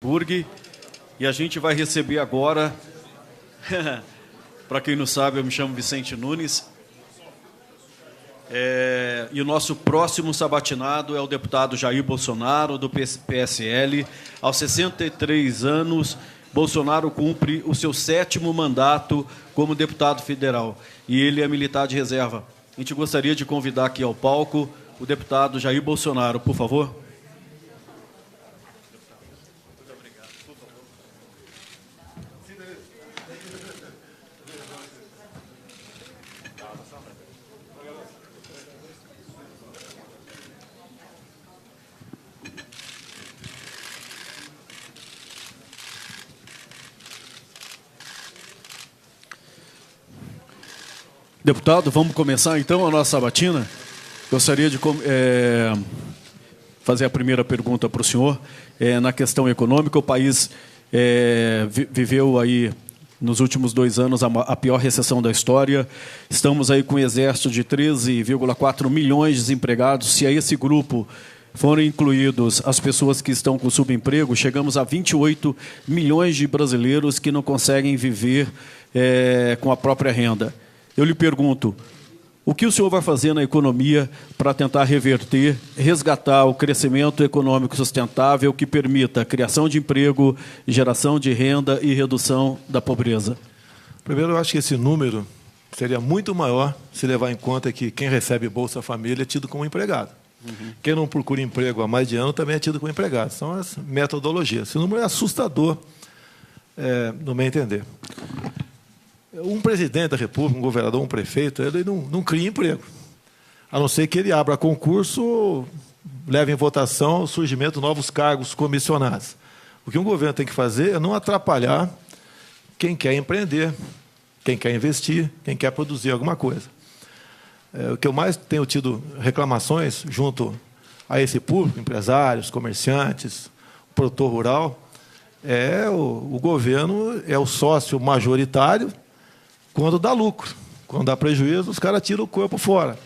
Burg. E a gente vai receber agora, para quem não sabe, eu me chamo Vicente Nunes, e o nosso próximo sabatinado é o deputado Jair Bolsonaro, do PSL. Aos 63 anos, Bolsonaro cumpre o seu 7º mandato como deputado federal, e ele é militar de reserva. A gente gostaria de convidar aqui ao palco o deputado Jair Bolsonaro, por favor. Deputado, vamos começar então a nossa sabatina. Gostaria de fazer a primeira pergunta para o senhor. Na questão econômica, o país viveu aí nos últimos 2 anos a pior recessão da história. Estamos aí com um exército de 13,4 milhões de desempregados. Se a esse grupo forem incluídos as pessoas que estão com subemprego, chegamos a 28 milhões de brasileiros que não conseguem viver com a própria renda. Eu lhe pergunto, o que o senhor vai fazer na economia para tentar reverter, resgatar o crescimento econômico sustentável que permita a criação de emprego, geração de renda e redução da pobreza? Primeiro, eu acho que esse número seria muito maior se levar em conta que quem recebe Bolsa Família é tido como empregado. Quem não procura emprego há mais de ano também é tido como empregado. São as metodologias. Esse número é assustador, no meu entender. Um presidente da República, um governador, um prefeito, ele não cria emprego, a não ser que ele abra concurso ou leve em votação o surgimento de novos cargos comissionados. O que um governo tem que fazer é não atrapalhar quem quer empreender, quem quer investir, quem quer produzir alguma coisa. O que eu mais tenho tido reclamações junto a esse público, empresários, comerciantes, produtor rural, o governo é o sócio majoritário quando dá lucro. Quando dá prejuízo, os caras tiram o corpo fora.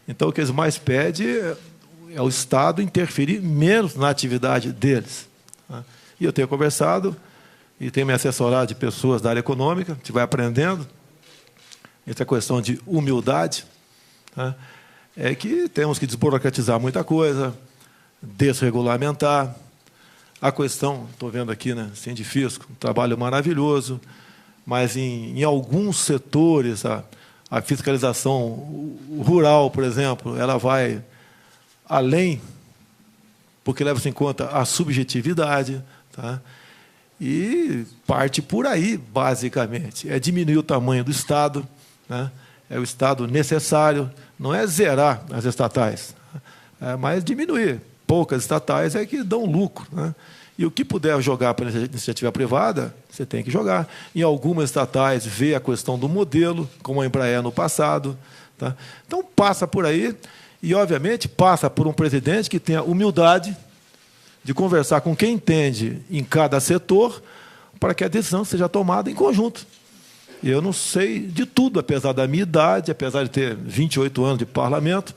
Então, o que eles mais pedem é o Estado interferir menos na atividade deles. E eu tenho conversado e tenho me assessorado de pessoas da área econômica, a gente vai aprendendo. Essa questão de humildade, é que temos que desburocratizar muita coisa, desregulamentar. A questão, estou vendo aqui, né, Sindifisco, um trabalho maravilhoso, mas em alguns setores a fiscalização rural, por exemplo, ela vai além, porque leva-se em conta a subjetividade, e parte por aí, basicamente. É diminuir o tamanho do Estado, é o Estado necessário, não é zerar as estatais, mas diminuir. Poucas estatais é que dão lucro, E o que puder jogar para a iniciativa privada, você tem que jogar. Em algumas estatais, vê a questão do modelo, como a Embraer no passado. Então, passa por aí e, obviamente, passa por um presidente que tenha humildade de conversar com quem entende em cada setor para que a decisão seja tomada em conjunto. Eu não sei de tudo, apesar da minha idade, apesar de ter 28 anos de parlamento,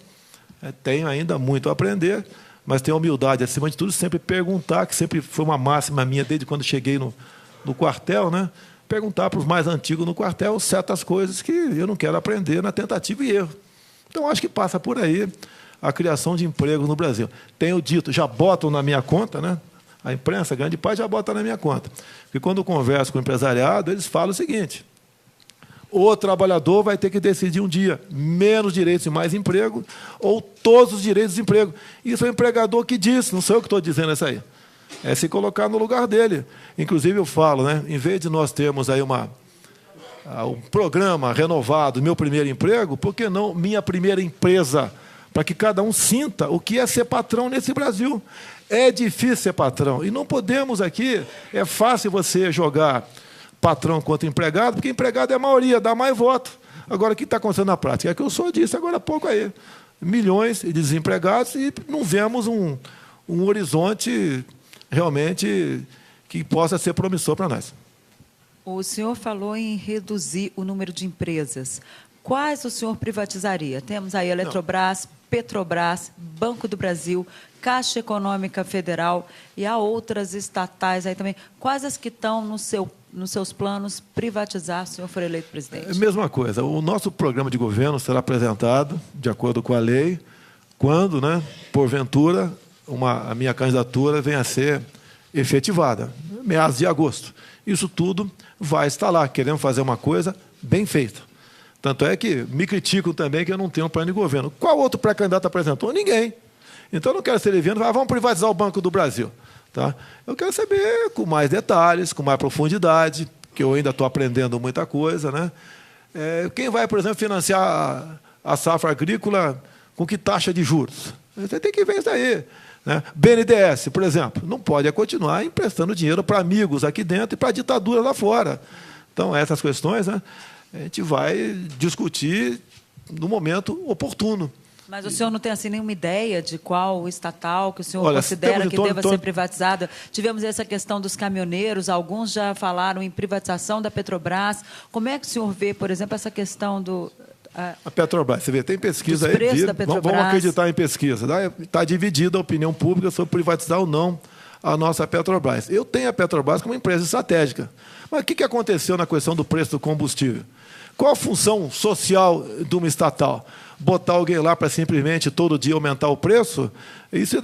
tenho ainda muito a aprender, mas tenho a humildade, acima de tudo, sempre perguntar, que sempre foi uma máxima minha desde quando cheguei no quartel, perguntar para os mais antigos no quartel certas coisas que eu não quero aprender na tentativa e erro. Então, acho que passa por aí a criação de empregos no Brasil. Tenho dito, já botam na minha conta, a imprensa, grande parte, já bota na minha conta. Porque quando eu converso com o empresariado, eles falam o seguinte: o trabalhador vai ter que decidir um dia menos direitos e mais emprego, ou todos os direitos de emprego. Isso é o empregador que diz, não sou eu que estou dizendo isso aí. É se colocar no lugar dele. Inclusive, eu falo, em vez de nós termos aí um programa renovado, Meu Primeiro Emprego, por que não Minha Primeira Empresa? Para que cada um sinta o que é ser patrão nesse Brasil. É difícil ser patrão. E não podemos aqui, é fácil você jogar patrão contra empregado, porque empregado é a maioria, dá mais voto. Agora, o que está acontecendo na prática? É que o senhor disse agora há pouco aí. Milhões de desempregados e não vemos um horizonte realmente que possa ser promissor para nós. O senhor falou em reduzir o número de empresas. quais o senhor privatizaria? Temos aí Eletrobras, Petrobras, Banco do Brasil, Caixa Econômica Federal e há outras estatais aí também. Quais as que estão nos seus planos privatizar, se o senhor for eleito presidente? É a mesma coisa. O nosso programa de governo será apresentado, de acordo com a lei, quando, porventura, a minha candidatura venha a ser efetivada, meados de agosto. Isso tudo vai estar lá. Queremos fazer uma coisa bem feita. Tanto é que me criticam também que eu não tenho um plano de governo. Qual outro pré-candidato apresentou? Ninguém. Então, eu não quero ser evento, vamos privatizar o Banco do Brasil. Tá? Eu quero saber com mais detalhes, com mais profundidade, que eu ainda estou aprendendo muita coisa. Quem vai, por exemplo, financiar a safra agrícola com que taxa de juros? Você tem que ver isso aí. BNDES, por exemplo, não pode continuar emprestando dinheiro para amigos aqui dentro e para a ditadura lá fora. Então, essas questões a gente vai discutir no momento oportuno. Mas o senhor não tem assim nenhuma ideia de qual estatal que o senhor considera que deva ser privatizada? Tivemos essa questão dos caminhoneiros, alguns já falaram em privatização da Petrobras. Como é que o senhor vê, por exemplo, essa questão do... A Petrobras, você vê, tem pesquisa aí. Vamos acreditar em pesquisa. Está dividida a opinião pública sobre privatizar ou não a nossa Petrobras. Eu tenho a Petrobras como empresa estratégica. Mas o que aconteceu na questão do preço do combustível? Qual a função social de uma estatal? Botar alguém lá para simplesmente todo dia aumentar o preço? Isso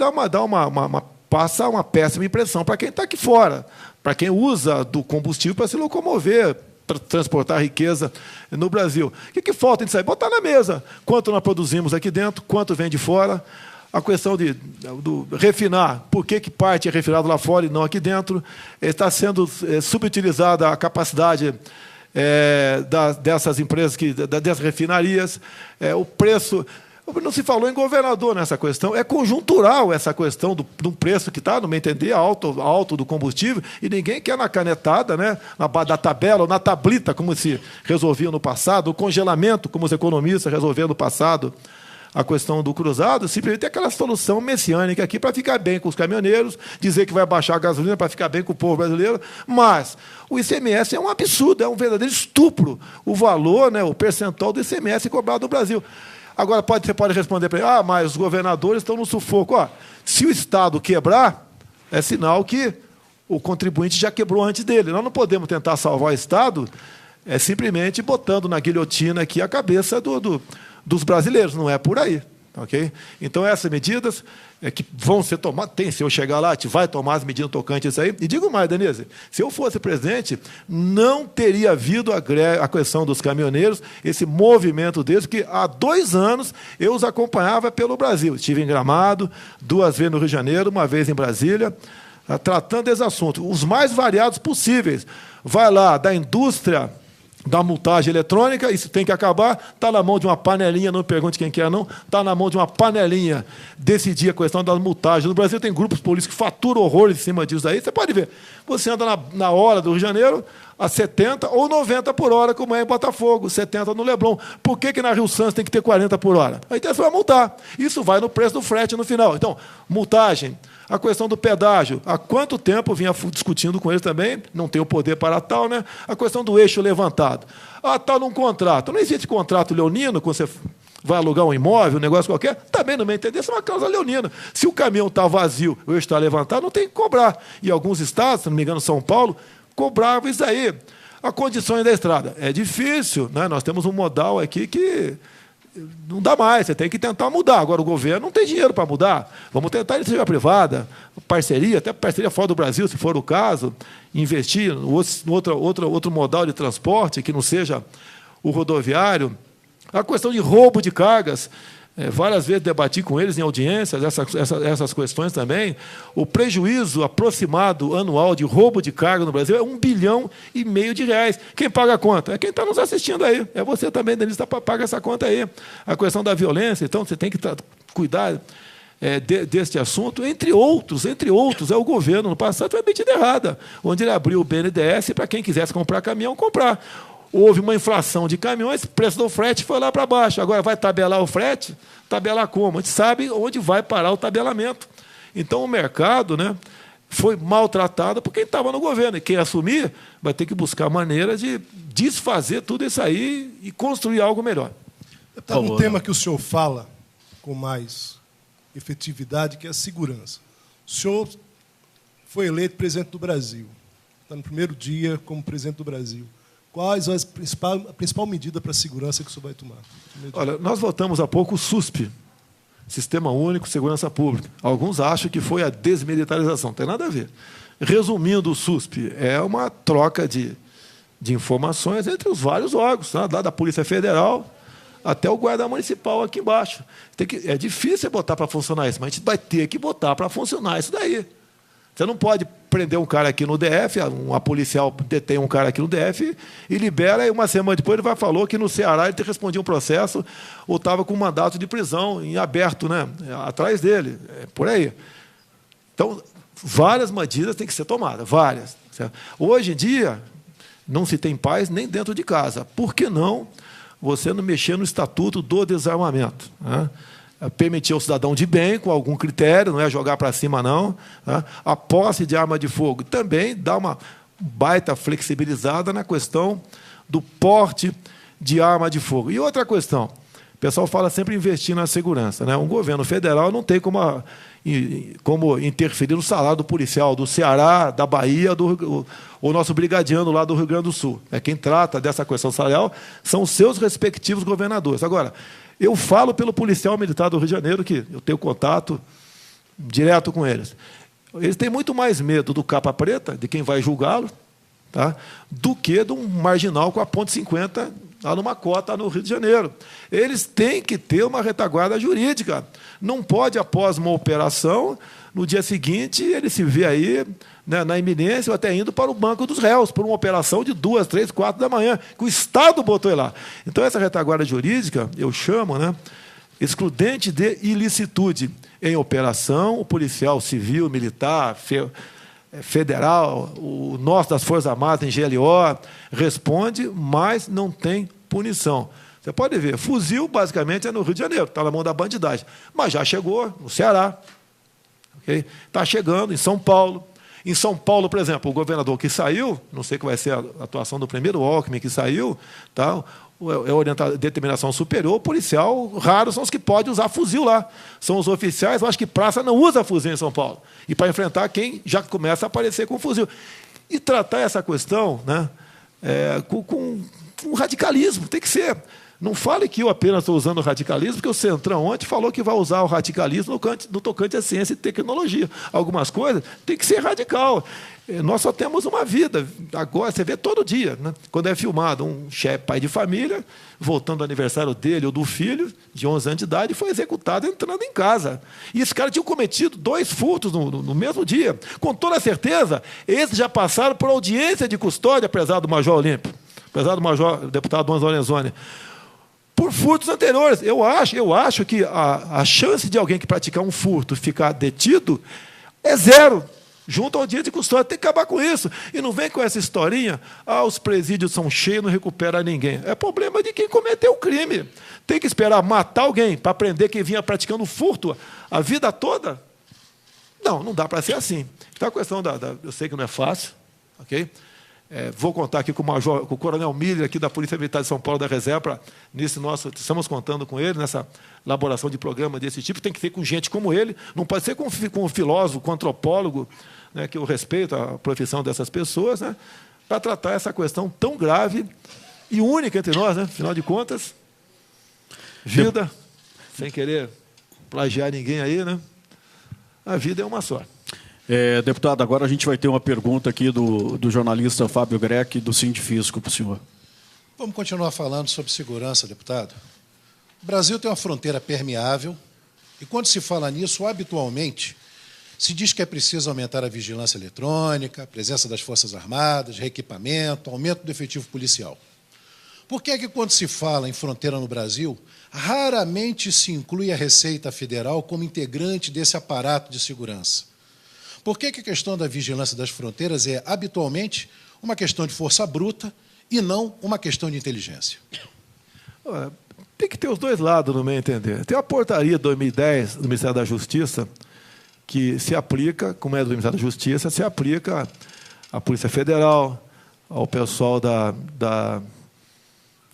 passa uma péssima impressão para quem está aqui fora, para quem usa do combustível para se locomover, para transportar riqueza no Brasil. O que falta nisso aí? Botar na mesa. Quanto nós produzimos aqui dentro, quanto vem de fora. A questão do refinar, por que parte é refinado lá fora e não aqui dentro. Está sendo subutilizada a capacidade dessas empresas, dessas refinarias. O preço... Não se falou em governador nessa questão. É conjuntural essa questão do preço que está, no meu entender, alto do combustível, e ninguém quer na canetada, da tabela, ou na tablita, como se resolvia no passado, o congelamento, como os economistas resolveram no passado, a questão do cruzado, simplesmente é aquela solução messiânica aqui para ficar bem com os caminhoneiros, dizer que vai baixar a gasolina para ficar bem com o povo brasileiro, mas o ICMS é um absurdo, é um verdadeiro estupro o valor, o percentual do ICMS cobrado no Brasil. Agora, você pode responder para ele, mas os governadores estão no sufoco. Se o Estado quebrar, é sinal que o contribuinte já quebrou antes dele. Nós não podemos tentar salvar o Estado simplesmente botando na guilhotina aqui a cabeça dos brasileiros. Não é por aí. Okay? Então, essas medidas que vão ser tomadas, se eu chegar lá, a gente vai tomar as medidas tocantes aí. E digo mais, Denise, se eu fosse presidente, não teria havido a questão dos caminhoneiros, esse movimento deles, que há 2 anos eu os acompanhava pelo Brasil. Estive em Gramado, 2 vezes no Rio de Janeiro, 1 vez em Brasília, tratando desse assunto, os mais variados possíveis. Vai lá da indústria da multagem eletrônica, isso tem que acabar, está na mão de uma panelinha, não me pergunte quem que é, não, está na mão de uma panelinha decidir a questão das multagens. No Brasil tem grupos políticos que faturam horrores em cima disso aí, você pode ver. Você anda na hora do Rio de Janeiro a 70 ou 90 por hora, como é em Botafogo, 70 no Leblon. Por que na Rio Santos tem que ter 40 por hora? Aí você vai multar. Isso vai no preço do frete no final. Então, multagem, a questão do pedágio. Há quanto tempo eu vinha discutindo com eles também, não tenho poder para tal, A questão do eixo levantado. Está num contrato. Não existe contrato leonino, quando você vai alugar um imóvel, um negócio qualquer, também não me entender, isso é uma causa leonina. Se o caminhão está vazio, o eixo está levantado, não tem que cobrar. E alguns estados, se não me engano, São Paulo, cobravam isso aí. As condições da estrada. É difícil, Nós temos um modal aqui que não dá mais, você tem que tentar mudar. Agora, o governo não tem dinheiro para mudar. Vamos tentar iniciativa privada, parceria, até parceria fora do Brasil, se for o caso, investir no outro modal de transporte, que não seja o rodoviário. A questão de roubo de cargas, várias vezes debati com eles em audiências, essas questões também. O prejuízo aproximado anual de roubo de carga no Brasil é R$1,5 bilhão de reais. Quem paga a conta? É quem está nos assistindo aí. É você também, Denise, paga essa conta aí. A questão da violência, então, você tem que cuidar deste assunto, entre outros, é o governo, no passado, foi uma medida errada, onde ele abriu o BNDES para quem quisesse comprar caminhão, comprar. Houve uma inflação de caminhões, o preço do frete foi lá para baixo. Agora, vai tabelar o frete? Tabelar como? A gente sabe onde vai parar o tabelamento. Então, o mercado foi maltratado por quem estava no governo. E quem assumir vai ter que buscar maneira de desfazer tudo isso aí e construir algo melhor. Está um tema que o senhor fala com mais efetividade, que é a segurança. O senhor foi eleito presidente do Brasil. Está no primeiro dia como presidente do Brasil. Quais a principal medida para a segurança que o senhor vai tomar? Olha, nós votamos há pouco o SUSP, Sistema Único de Segurança Pública. Alguns acham que foi a desmilitarização. Não tem nada a ver. Resumindo, o SUSP é uma troca de informações entre os vários órgãos, né? Da Polícia Federal até o guarda municipal aqui embaixo. É difícil botar para funcionar isso, mas a gente vai ter que botar para funcionar isso daí. Você não pode prender um cara aqui no DF, uma policial detém um cara aqui no DF e libera, e uma semana depois ele falou que no Ceará ele respondia um processo ou estava com um mandato de prisão em aberto, né, atrás dele. É por aí. Então, várias medidas têm que ser tomadas, várias. Certo? Hoje em dia, não se tem paz nem dentro de casa. Por que não você não mexer no Estatuto do Desarmamento? Né? Permitir ao cidadão de bem, com algum critério, não é jogar para cima, não. Né? A posse de arma de fogo também dá uma baita flexibilizada na questão do porte de arma de fogo. E outra questão, o pessoal fala sempre em investir na segurança. Né? Um governo federal não tem como interferir no salário do policial do Ceará, da Bahia, o nosso brigadiano lá do Rio Grande do Sul. Quem trata dessa questão salarial são os seus respectivos governadores. Agora, eu falo pelo policial militar do Rio de Janeiro, que eu tenho contato direto com eles. Eles têm muito mais medo do capa preta, de quem vai julgá-lo, tá? Do que de um marginal com a ponte 50 lá numa cota no Rio de Janeiro. Eles têm que ter uma retaguarda jurídica. Não pode, após uma operação, no dia seguinte, ele se vê aí, né, na iminência ou até indo para o banco dos réus, por uma operação de 2, 3, 4 da manhã, que o Estado botou ele lá. Então, essa retaguarda jurídica, eu chamo, né, excludente de ilicitude. Em operação, o policial civil, militar, federal, o nosso das Forças Armadas em GLO, responde, mas não tem punição. Você pode ver, fuzil, basicamente, é no Rio de Janeiro, está na mão da bandidagem. Mas já chegou no Ceará. Okay? Está chegando em São Paulo. Em São Paulo, por exemplo, o governador que saiu, não sei qual vai ser a atuação do primeiro Alckmin que saiu, tá? É determinação superior, o policial, raros são os que podem usar fuzil lá. São os oficiais, eu acho que praça não usa fuzil em São Paulo. E para enfrentar quem já começa a aparecer com fuzil. E tratar essa questão, né, com radicalismo, tem que ser. Não fale que eu apenas estou usando o radicalismo, porque o Centrão ontem falou que vai usar o radicalismo no tocante à ciência e tecnologia. Algumas coisas tem que ser radical. Nós só temos uma vida. Agora, você vê todo dia, né? Quando é filmado um chefe, pai de família, voltando do aniversário dele ou do filho, de 11 anos de idade, foi executado entrando em casa. E esse cara tinha cometido 2 furtos no mesmo dia. Com toda certeza, esses já passaram por audiência de custódia, apesar do Major Olímpio, apesar do Major deputado Donzo Lorenzoni, por furtos anteriores. Eu acho que a chance de alguém que praticar um furto ficar detido é 0. Junto ao dia de custódia, tem que acabar com isso. E não vem com essa historinha, os presídios são cheios, não recupera ninguém. É problema de quem cometeu o crime. Tem que esperar matar alguém para prender quem vinha praticando furto a vida toda? Não dá para ser assim. Então, a questão eu sei que não é fácil, ok? Vou contar aqui com o coronel Miller, aqui da Polícia Militar de São Paulo, da Reserva, estamos contando com ele nessa elaboração de programa desse tipo. Tem que ser com gente como ele, não pode ser com um filósofo, com um antropólogo, né, que eu respeito a profissão dessas pessoas, né, para tratar essa questão tão grave e única entre nós, né, afinal de contas, vida, sem querer plagiar ninguém aí, né, a vida é uma só. Deputado, agora a gente vai ter uma pergunta aqui do jornalista Fábio Greck, do Sindifisco, para o senhor. Vamos continuar falando sobre segurança, deputado. O Brasil tem uma fronteira permeável e, quando se fala nisso, habitualmente, se diz que é preciso aumentar a vigilância eletrônica, a presença das Forças Armadas, reequipamento, aumento do efetivo policial. Por que é que, quando se fala em fronteira no Brasil, raramente se inclui a Receita Federal como integrante desse aparato de segurança? Por que a questão da vigilância das fronteiras é, habitualmente, uma questão de força bruta e não uma questão de inteligência? Tem que ter os dois lados, no meu entender. Tem a portaria de 2010 do Ministério da Justiça, que se aplica, como é do Ministério da Justiça, se aplica à Polícia Federal, ao pessoal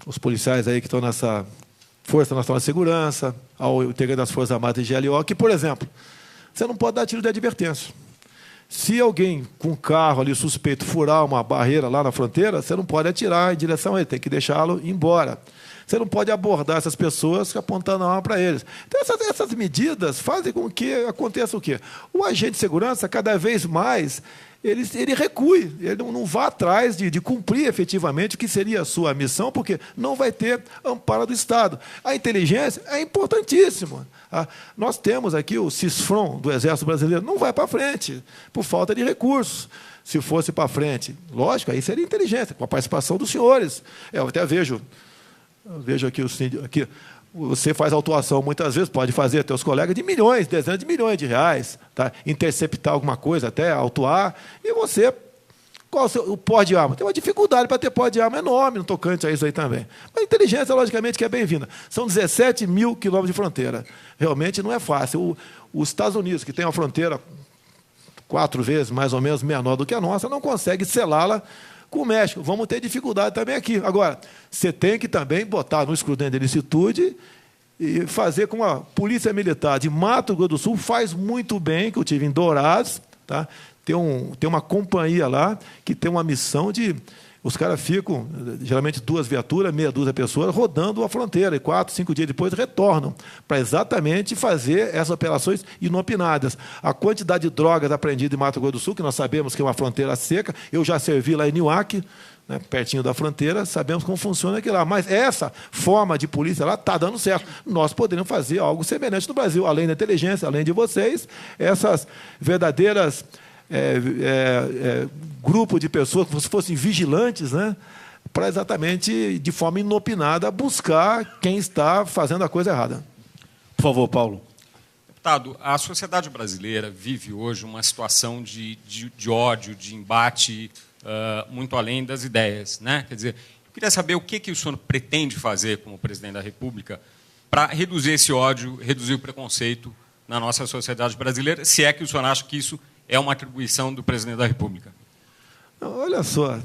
os policiais aí que estão nessa Força Nacional de Segurança, ao integrante das Forças Armadas e GLO, que, por exemplo, você não pode dar tiro de advertência. Se alguém com um carro ali suspeito furar uma barreira lá na fronteira, você não pode atirar em direção a ele, tem que deixá-lo embora. Você não pode abordar essas pessoas apontando a arma para eles. Então, essas medidas fazem com que aconteça o quê? O agente de segurança, cada vez mais, ele recue, ele não vá atrás de cumprir efetivamente o que seria a sua missão, porque não vai ter amparo do Estado. A inteligência é importantíssima. Nós temos aqui o CISFRON do Exército Brasileiro, não vai para frente, por falta de recursos. Se fosse para frente, lógico, aí seria inteligência, com a participação dos senhores. Eu até vejo aqui, você faz autuação muitas vezes, pode fazer até os colegas de milhões, dezenas de milhões de reais, tá? Interceptar alguma coisa, até autuar, e você, qual o porte de arma? Tem uma dificuldade para ter porte de arma enorme no tocante a isso aí também. Mas a inteligência, logicamente, que é bem-vinda. São 17 mil quilômetros de fronteira. Realmente não é fácil. Os Estados Unidos, que tem uma fronteira 4 vezes mais ou menos menor do que a nossa, não consegue selá-la com o México. Vamos ter dificuldade também aqui. Agora, você tem que também botar no escrutínio de licitude e fazer com a Polícia Militar de Mato Grosso do Sul faz muito bem, que eu tive em Dourados, tá? Tem uma companhia lá que tem uma missão de... Os caras ficam, geralmente 2 viaturas, meia dúzia de pessoas, rodando a fronteira, e 4, 5 dias depois retornam, para exatamente fazer essas operações inopinadas. A quantidade de drogas apreendidas em Mato Grosso do Sul, que nós sabemos que é uma fronteira seca, eu já servi lá em Niuaque, né, pertinho da fronteira, sabemos como funciona aquilo lá. Mas essa forma de polícia lá está dando certo. Nós poderíamos fazer algo semelhante no Brasil, além da inteligência, além de vocês, essas verdadeiras... grupo de pessoas que fossem vigilantes, né, para exatamente, de forma inopinada, buscar quem está fazendo a coisa errada. Por favor, Paulo. Deputado, a sociedade brasileira vive hoje uma situação de ódio, de embate, muito além das ideias, né? Quer dizer, eu queria saber o que o senhor pretende fazer como presidente da República para reduzir esse ódio, reduzir o preconceito na nossa sociedade brasileira, se é que o senhor acha que isso é uma atribuição do presidente da República. Não, olha só,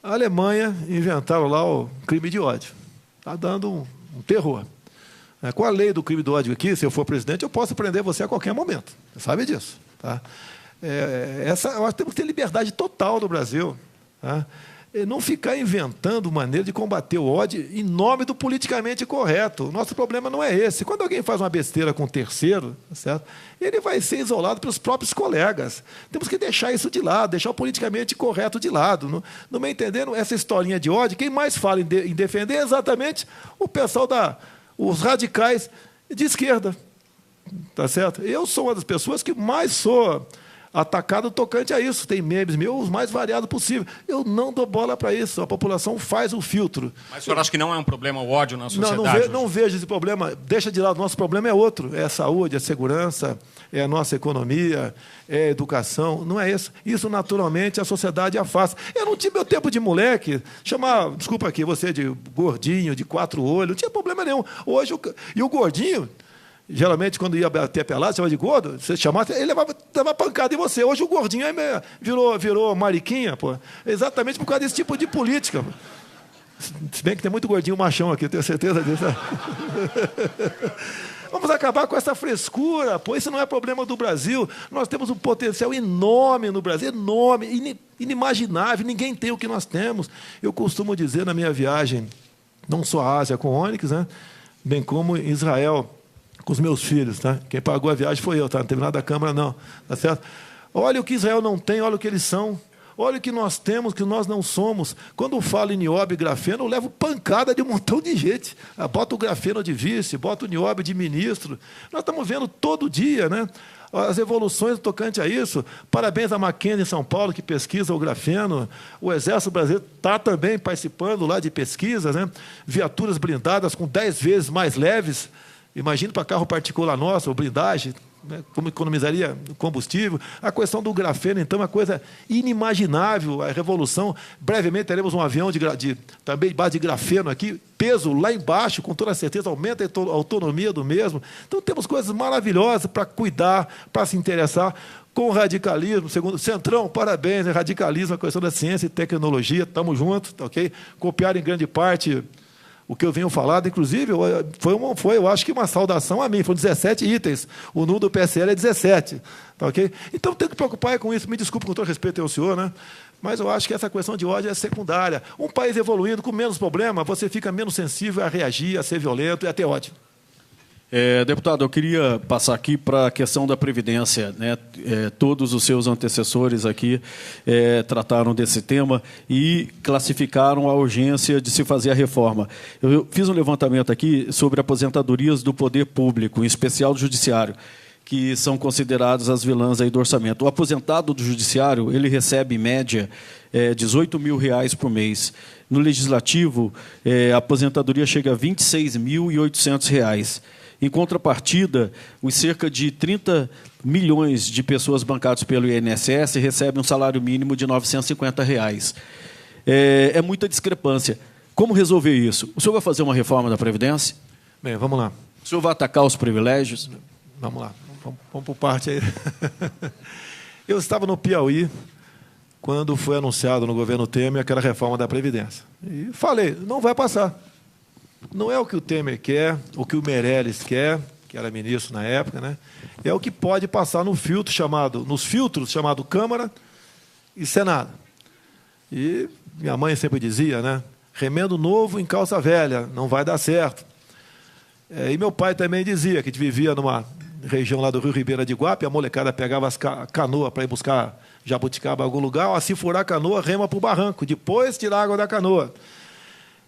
a Alemanha inventaram lá o crime de ódio. Está dando um terror. Com a lei do crime de ódio aqui, se eu for presidente, eu posso prender você a qualquer momento. Você sabe disso. Tá? Eu acho que temos que ter liberdade total no Brasil. Tá? Não ficar inventando maneira de combater o ódio em nome do politicamente correto. O nosso problema não é esse. Quando alguém faz uma besteira com um terceiro, certo? Ele vai ser isolado pelos próprios colegas. Temos que deixar isso de lado, deixar o politicamente correto de lado. Não me entendendo? Essa historinha de ódio, quem mais fala em defender é exatamente o pessoal os radicais de esquerda. Tá certo? Eu sou uma das pessoas que mais sou atacado tocante a isso. Tem memes meus os mais variados possível. Eu não dou bola para isso. A população faz o filtro. Mas o senhor acha que não é um problema o ódio na sociedade? Não vejo esse problema. Deixa de lado. Nosso problema é outro. É a saúde, é a segurança, é a nossa economia, é a educação. Não é isso. Isso, naturalmente, a sociedade afasta. Eu não tive meu tempo de moleque. Desculpa aqui, você de gordinho, de 4 olhos. Não tinha problema nenhum. Hoje, e o gordinho... Geralmente, quando ia bater pelado, você chamava de gordo, você chamava, ele dava pancada em você. Hoje o gordinho virou mariquinha, pô. Exatamente por causa desse tipo de política. Pô. Se bem que tem muito gordinho machão aqui, eu tenho certeza disso. Vamos acabar com essa frescura, pô. Isso não é problema do Brasil. Nós temos um potencial enorme no Brasil, enorme, inimaginável. Ninguém tem o que nós temos. Eu costumo dizer na minha viagem, não só à Ásia com Onyx, né, bem como em Israel, com os meus filhos, tá? Quem pagou a viagem foi eu, tá? Não teve nada da Câmara, não. Tá certo? Olha o que Israel não tem, olha o que eles são. Olha o que nós temos, que nós não somos. Quando eu falo em nióbio e grafeno, eu levo pancada de um montão de gente. Bota o grafeno de vice, bota o nióbio de ministro. Nós estamos vendo todo dia, né, as evoluções tocante a isso. Parabéns à Mackenzie em São Paulo, que pesquisa o grafeno. O Exército Brasileiro está também participando lá de pesquisas, né? Viaturas blindadas com 10 vezes mais leves. Imagina para carro particular nosso, blindagem, né, como economizaria combustível. A questão do grafeno, então, é uma coisa inimaginável, a revolução. Brevemente teremos um avião também de base de grafeno aqui, peso lá embaixo, com toda certeza, aumenta a autonomia do mesmo. Então, temos coisas maravilhosas para cuidar, para se interessar. Com o radicalismo, segundo Centrão, parabéns, né? Radicalismo, a questão da ciência e tecnologia, estamos juntos, tá, ok? Copiaram em grande parte o que eu venho falando, inclusive, foi, eu acho que uma saudação a mim, foram 17 itens, o número do PSL é 17, tá, ok? Então, tem que preocupar com isso, me desculpe com todo respeito ao senhor, né? Mas eu acho que essa questão de ódio é secundária. Um país evoluindo, com menos problema, você fica menos sensível a reagir, a ser violento e a ter ódio. Deputado, eu queria passar aqui para a questão da Previdência, né? Todos os seus antecessores aqui trataram desse tema e classificaram a urgência de se fazer a reforma. Eu fiz um levantamento aqui sobre aposentadorias do poder público, em especial do judiciário, que são consideradas as vilãs aí do orçamento. O aposentado do judiciário, ele recebe, em média, R$18 mil por mês. No legislativo, a aposentadoria chega a R$26.800. Em contrapartida, os cerca de 30 milhões de pessoas bancadas pelo INSS recebem um salário mínimo de R$950. É muita discrepância. Como resolver isso? O senhor vai fazer uma reforma da Previdência? Bem, vamos lá. O senhor vai atacar os privilégios? Vamos lá. Vamos por parte aí. Eu estava no Piauí quando foi anunciado no governo Temer aquela reforma da Previdência. E falei, não vai passar. Não é o que o Temer quer, o que o Meirelles quer, que era ministro na época, né? É o que pode passar nos filtros chamado Câmara e Senado. E minha mãe sempre dizia, né? Remendo novo em calça velha, não vai dar certo. E meu pai também dizia que a gente vivia numa região lá do Rio Ribeira de Iguape, a molecada pegava as canoas para ir buscar jabuticaba em algum lugar, se furar a canoa, rema para o barranco, depois tirar a água da canoa.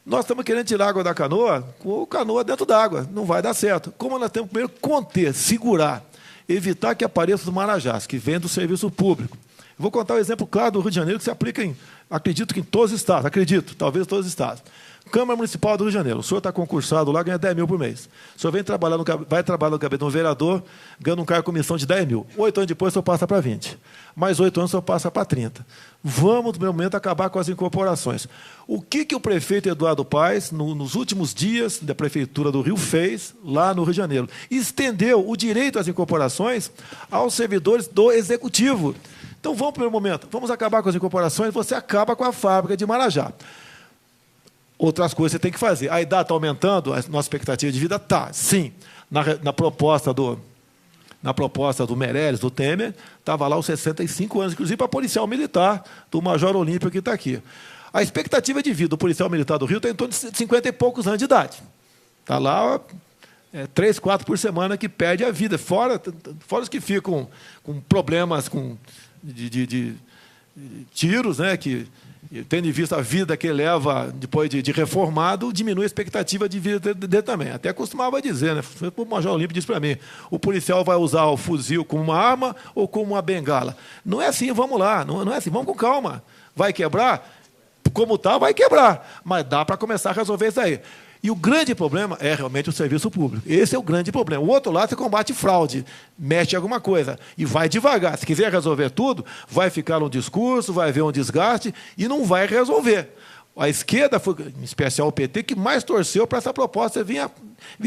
Nós estamos querendo tirar a água da canoa com a canoa dentro d'água. Não vai dar certo. Como nós temos que primeiro conter, segurar, evitar que apareçam os marajás, que vêm do serviço público. Eu vou contar um exemplo claro do Rio de Janeiro, que se aplica acredito que em todos os estados, talvez todos os estados. Câmara Municipal do Rio de Janeiro. O senhor está concursado lá, ganha 10 mil por mês. O senhor vai trabalhar no gabinete de um vereador, ganha um cargo com comissão de 10 mil. 8 anos depois, o senhor passa para 20. Mais 8 anos, o senhor passa para 30. Vamos, no primeiro momento, acabar com as incorporações. O que o prefeito Eduardo Paes, nos últimos dias da Prefeitura do Rio, fez lá no Rio de Janeiro? Estendeu o direito às incorporações aos servidores do Executivo. Então, vamos, no primeiro momento, vamos acabar com as incorporações, você acaba com a fábrica de Marajá. Outras coisas você tem que fazer. A idade está aumentando, a nossa expectativa de vida está, sim. Na proposta do Meirelles, do Temer, estava lá os 65 anos, inclusive para policial militar, do Major Olímpio, que está aqui. A expectativa de vida do policial militar do Rio está em torno de 50 e poucos anos de idade. Está lá 3, 4 por semana que perde a vida, fora os que ficam com problemas de tiros, né, que, tendo em vista a vida que ele leva depois de reformado, diminui a expectativa de vida dele também. Até costumava dizer, né? O Major Olímpio disse para mim, o policial vai usar o fuzil como uma arma ou como uma bengala. Não é assim, vamos lá, não é assim, vamos com calma. Vai quebrar? Como está, vai quebrar. Mas dá para começar a resolver isso aí. E o grande problema é realmente o serviço público. Esse é o grande problema. O outro lado, você combate fraude, mexe em alguma coisa e vai devagar. Se quiser resolver tudo, vai ficar um discurso, vai haver um desgaste e não vai resolver. A esquerda, foi, em especial o PT, que mais torceu para essa proposta vir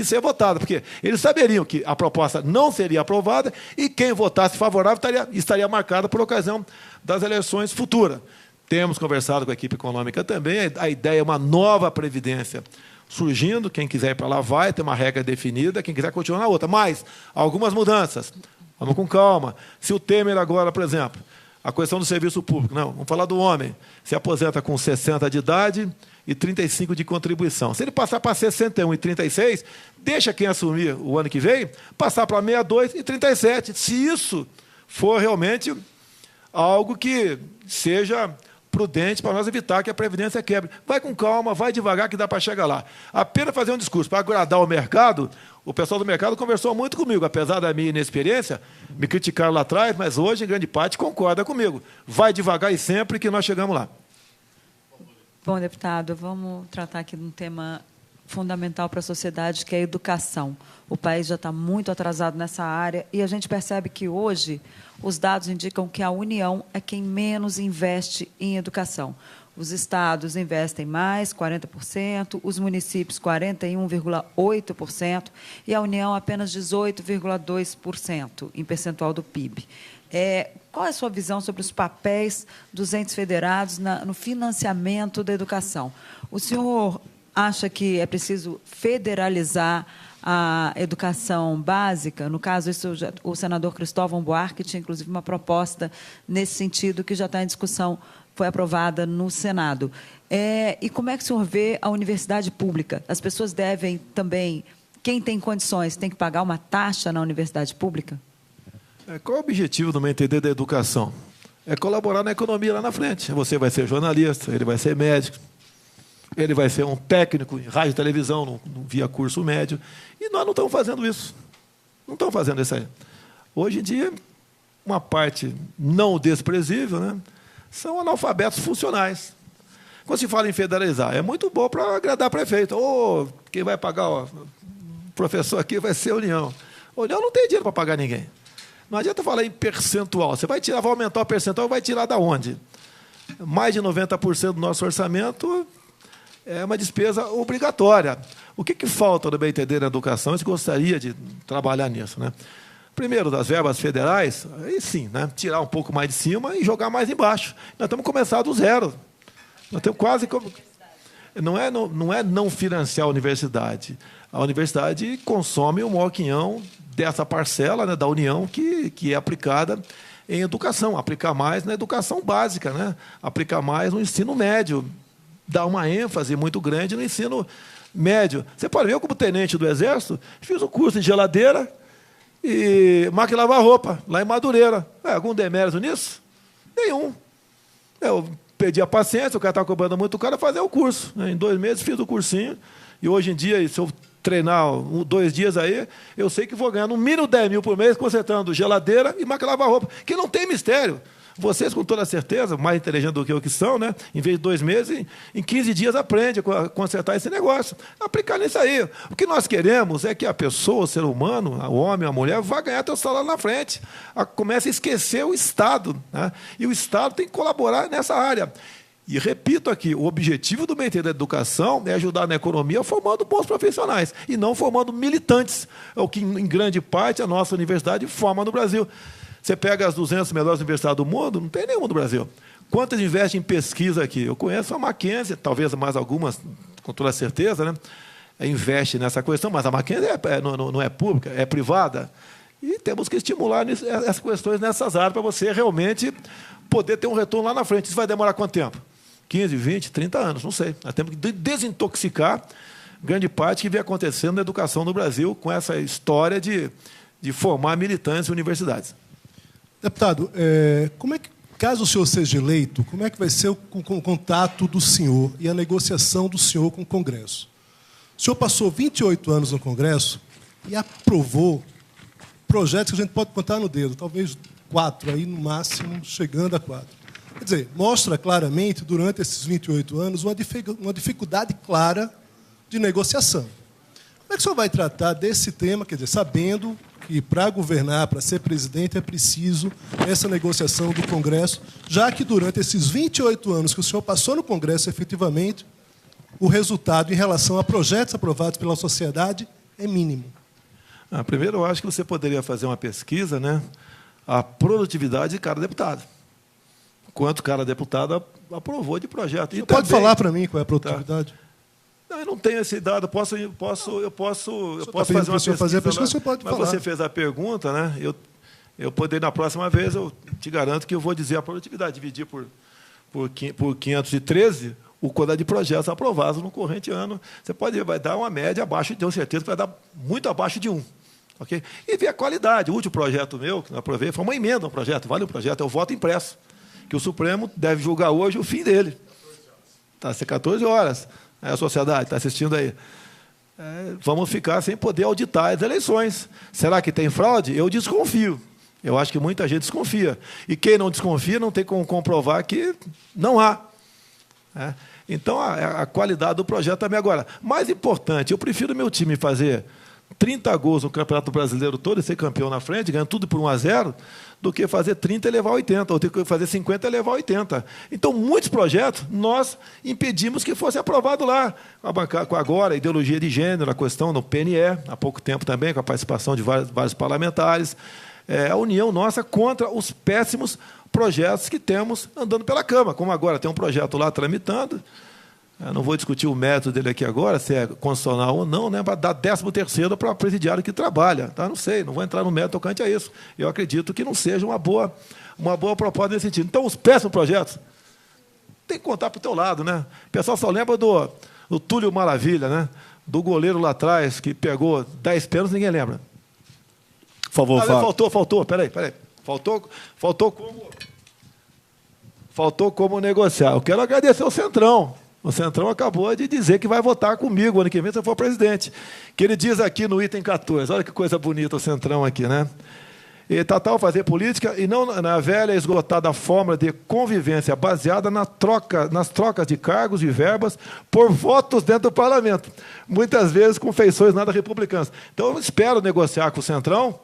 ser votada, porque eles saberiam que a proposta não seria aprovada e quem votasse favorável estaria marcado por ocasião das eleições futuras. Temos conversado com a equipe econômica também, a ideia é uma nova previdência surgindo, quem quiser ir para lá vai, tem uma regra definida, quem quiser continuar na outra. Mas, algumas mudanças, vamos com calma. Se o Temer agora, por exemplo, a questão do serviço público, não, vamos falar do homem, se aposenta com 60 de idade e 35 de contribuição. Se ele passar para 61 e 36, deixa quem assumir o ano que vem, passar para 62 e 37. Se isso for realmente algo que seja prudente para nós evitar que a Previdência quebre. Vai com calma, vai devagar que dá para chegar lá. Apenas fazer um discurso para agradar o mercado, o pessoal do mercado conversou muito comigo, apesar da minha inexperiência, me criticaram lá atrás, mas hoje, em grande parte, concorda comigo. Vai devagar e sempre que nós chegamos lá. Bom, deputado, vamos tratar aqui de um tema fundamental para a sociedade, que é a educação. O país já está muito atrasado nessa área e a gente percebe que hoje os dados indicam que a União é quem menos investe em educação. Os estados investem mais, 40%, os municípios, 41,8%, e a União apenas 18,2% em percentual do PIB. Qual é a sua visão sobre os papéis dos entes federados no financiamento da educação? O senhor acha que é preciso federalizar a educação básica? No caso, o senador Cristóvão Buarque tinha, inclusive, uma proposta nesse sentido que já está em discussão, foi aprovada no Senado. E como é que o senhor vê a universidade pública? As pessoas devem também, quem tem condições, tem que pagar uma taxa na universidade pública? Qual é o objetivo, no meu entender, da educação? É colaborar na economia lá na frente. Você vai ser jornalista, ele vai ser médico, ele vai ser um técnico em rádio e televisão, via curso médio. E nós não estamos fazendo isso. Não estamos fazendo isso aí. Hoje em dia, uma parte não desprezível, né, são analfabetos funcionais. Quando se fala em federalizar, é muito bom para agradar prefeito. Quem vai pagar o professor aqui vai ser a União. A União não tem dinheiro para pagar ninguém. Não adianta falar em percentual. Você vai aumentar o percentual, vai tirar da onde? Mais de 90% do nosso orçamento é uma despesa obrigatória. O que falta, no meu entender, na educação? A gente gostaria de trabalhar nisso, né? Primeiro, das verbas federais, aí sim, né? Tirar um pouco mais de cima e jogar mais embaixo. Nós temos que começar do zero. Nós temos quase... Não é não financiar a universidade. A universidade consome o maior quinhão dessa parcela, né, da União que é aplicada em educação. Aplicar mais na educação básica, né? Aplicar mais no ensino médio. Dar uma ênfase muito grande no ensino médio. Você pode ver, eu, como tenente do Exército, fiz o curso de geladeira e máquina de lavar roupa, lá em Madureira. Algum demérito nisso? Nenhum. Eu perdi a paciência, o cara estava cobrando muito caro, fazer o curso. Em 2 meses fiz o cursinho. E hoje em dia, se eu treinar 2 dias aí, eu sei que vou ganhar no mínimo 10 mil por mês consertando geladeira e máquina de lavar roupa, que não tem mistério. Vocês, com toda certeza, mais inteligentes do que eu que são, né? Em vez de 2 meses, em 15 dias aprende a consertar esse negócio. Aplicar nisso aí. O que nós queremos é que a pessoa, o ser humano, o homem, a mulher, vá ganhar seu salário na frente. Comece a esquecer o Estado, né? E o Estado tem que colaborar nessa área. E repito aqui, o objetivo do BNT da educação é ajudar na economia formando bons profissionais e não formando militantes. É o que, em grande parte, a nossa universidade forma no Brasil. Você pega as 200 melhores universidades do mundo, não tem nenhuma no Brasil. Quantas investem em pesquisa aqui? Eu conheço a Mackenzie, talvez mais algumas, com toda certeza, né? Investe nessa questão, mas a Mackenzie não é pública, é privada. E temos que estimular essas questões nessas áreas para você realmente poder ter um retorno lá na frente. Isso vai demorar quanto tempo? 15, 20, 30 anos, não sei. Nós temos que desintoxicar grande parte que vem acontecendo na educação no Brasil com essa história de formar militantes em universidades. Deputado, como é que, caso o senhor seja eleito, como é que vai ser o contato do senhor e a negociação do senhor com o Congresso? O senhor passou 28 anos no Congresso e aprovou projetos que a gente pode contar no dedo, talvez 4, aí no máximo, chegando a 4. Quer dizer, mostra claramente, durante esses 28 anos, uma dificuldade clara de negociação. Como é que o senhor vai tratar desse tema, quer dizer, sabendo que, para governar, para ser presidente, é preciso essa negociação do Congresso, já que, durante esses 28 anos que o senhor passou no Congresso, efetivamente, o resultado em relação a projetos aprovados pela sociedade é mínimo? Primeiro, eu acho que você poderia fazer uma pesquisa, né, a produtividade de cada deputado. Quanto cada deputado aprovou de projeto. Você pode falar para mim qual é a produtividade? Não, eu não tenho esse dado. Eu posso fazer uma pesquisa. Você pode mas falar. Você fez a pergunta, né? Eu poderia, na próxima vez, eu te garanto que eu vou dizer a produtividade. Dividir por 513 o quantidade de projetos aprovados no corrente ano. Vai dar uma média abaixo, tenho certeza que vai dar muito abaixo de 1. Okay? E ver a qualidade. O último projeto meu, que eu aprovei, foi uma emenda ao projeto. Vale o projeto, é o voto impresso. Que o Supremo deve julgar hoje o fim dele. Está ser 14 horas. A sociedade está assistindo aí. Vamos ficar sem poder auditar as eleições. Será que tem fraude? Eu desconfio. Eu acho que muita gente desconfia. E quem não desconfia não tem como comprovar que não há. né? Então, a qualidade do projeto também. Agora, mais importante, eu prefiro meu time fazer 30 gols no Campeonato Brasileiro todo e ser campeão na frente, ganhando tudo por 1-0, do que fazer 30 e levar 80, ou ter que fazer 50 e levar 80. Então, muitos projetos nós impedimos que fosse aprovado lá. Com agora a ideologia de gênero, a questão no PNE, há pouco tempo também, com a participação de vários parlamentares, a união nossa contra os péssimos projetos que temos andando pela Câmara. Como agora tem um projeto lá tramitando, eu não vou discutir o método dele aqui agora, se é constitucional ou não, né, para dar 13º para presidiário que trabalha. Tá? Não sei, não vou entrar no método tocante a isso. Eu acredito que não seja uma boa proposta nesse sentido. Então, os péssimos projetos tem que contar para o teu lado. Né? O pessoal só lembra do Túlio Maravilha, né? Do goleiro lá atrás, que pegou 10 pênaltis, ninguém lembra. Por favor, Fábio. Faltou, peraí. Faltou como negociar. Eu quero agradecer ao Centrão. O Centrão acabou de dizer que vai votar comigo ano que vem se eu for presidente. Que ele diz aqui no item 14, olha que coisa bonita o Centrão aqui, né? E tal fazer política e não na velha e esgotada fórmula de convivência baseada nas trocas de cargos e verbas por votos dentro do parlamento, muitas vezes com feições nada republicanas. Então, eu espero negociar com o Centrão,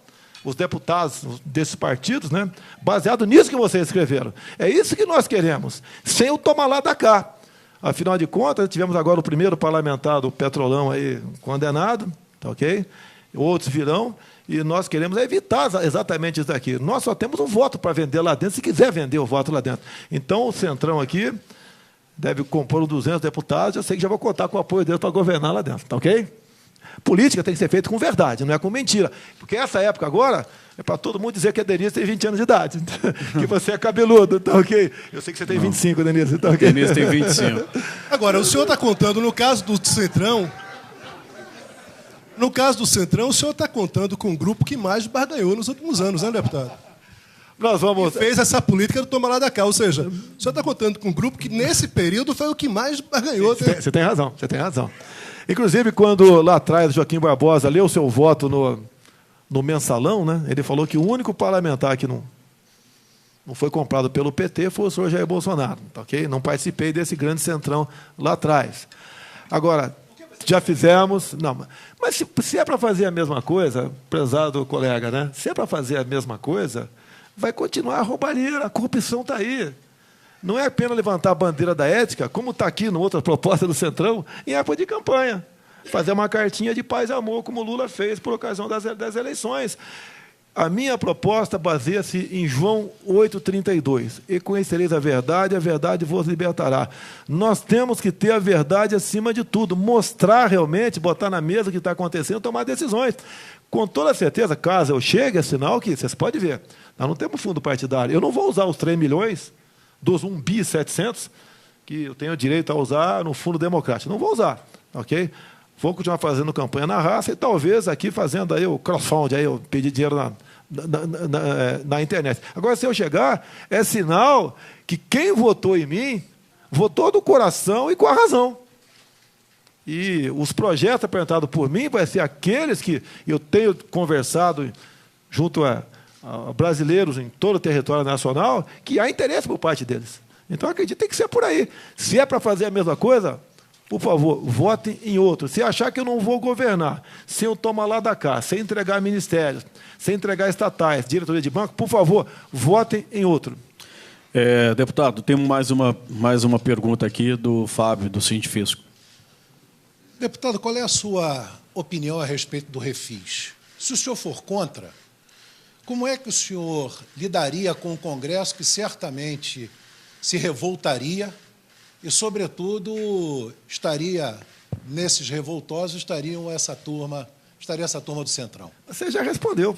os deputados desses partidos, né, baseado nisso que vocês escreveram. É isso que nós queremos, sem o tomar lá da cá. Afinal de contas, tivemos agora o primeiro parlamentar do Petrolão aí condenado, tá ok? Outros virão, e nós queremos evitar exatamente isso daqui. Nós só temos um voto para vender lá dentro, se quiser vender o voto lá dentro. Então, o Centrão aqui deve compor 200 deputados, eu sei que já vou contar com o apoio deles para governar lá dentro, tá ok? Política tem que ser feita com verdade, não é com mentira. Porque essa época agora é para todo mundo dizer que a Denise tem 20 anos de idade, que você é cabeludo, tá ok? Eu sei que você tem 25, Denise, tá ok? Denise tem 25. Agora, o senhor está contando, no caso do Centrão, o senhor está contando com o grupo que mais barganhou nos últimos anos, né, deputado? Nós vamos... E fez essa política do toma lá da cá, ou seja, o senhor está contando com um grupo que, nesse período, foi o que mais barganhou. Você tem razão. Inclusive, quando lá atrás o Joaquim Barbosa leu o seu voto no mensalão, né, ele falou que o único parlamentar que não foi comprado pelo PT foi o senhor Jair Bolsonaro. Tá, okay? Não participei desse grande Centrão lá atrás. Agora, já fizemos... Não, mas se é para fazer a mesma coisa, prezado colega, né, se é para fazer a mesma coisa, vai continuar a roubalheira, a corrupção está aí. Não é apenas levantar a bandeira da ética, como está aqui na outra proposta do Centrão, em época de campanha. Fazer uma cartinha de paz e amor, como Lula fez por ocasião das eleições. A minha proposta baseia-se em João 8,32. E conhecereis a verdade vos libertará. Nós temos que ter a verdade acima de tudo, mostrar realmente, botar na mesa o que está acontecendo, tomar decisões. Com toda certeza, caso eu chegue, é sinal que, vocês podem ver, nós não temos fundo partidário. Eu não vou usar os 3 milhões dos 1.700.000 que eu tenho direito a usar no fundo democrático. Não vou usar, ok? Vou continuar fazendo campanha na raça e talvez aqui fazendo aí o crowdfunding, aí eu pedir dinheiro na internet. Agora, se eu chegar, é sinal que quem votou em mim, votou do coração e com a razão. E os projetos apresentados por mim vai ser aqueles que eu tenho conversado junto a brasileiros em todo o território nacional, que há interesse por parte deles. Então, acredito que tem que ser por aí. Se é para fazer a mesma coisa, por favor, votem em outro. Se achar que eu não vou governar, sem eu tomar lá da cá, sem entregar ministérios, sem entregar estatais, diretoria de banco, por favor, votem em outro. Deputado, temos mais uma pergunta aqui do Fábio, do Sindifisco. Deputado, qual é a sua opinião a respeito do refis? Se o senhor for contra, como é que o senhor lidaria com o Congresso, que certamente se revoltaria e, sobretudo, estaria nesses revoltosos, estaria essa turma do Centrão? Você já respondeu.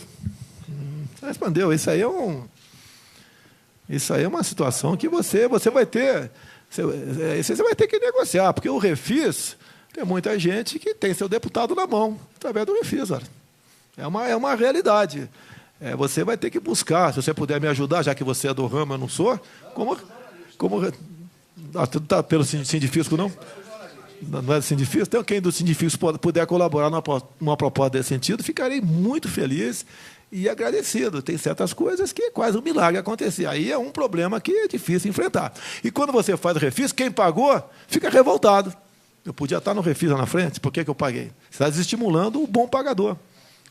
Isso aí é uma situação que você vai ter. Você vai ter que negociar, porque o refis tem muita gente que tem seu deputado na mão, através do refis. Olha. É uma realidade. Você vai ter que buscar, se você puder me ajudar, já que você é do ramo, eu não sou, tá pelo Sindifisco, não? Não é do Sindifisco? Então, quem do Sindifisco puder colaborar numa proposta desse sentido, ficarei muito feliz e agradecido. Tem certas coisas que é quase um milagre acontecer. Aí é um problema que é difícil enfrentar. E quando você faz o refis, quem pagou fica revoltado. Eu podia estar no refis lá na frente, por que eu paguei? Você está desestimulando o bom pagador.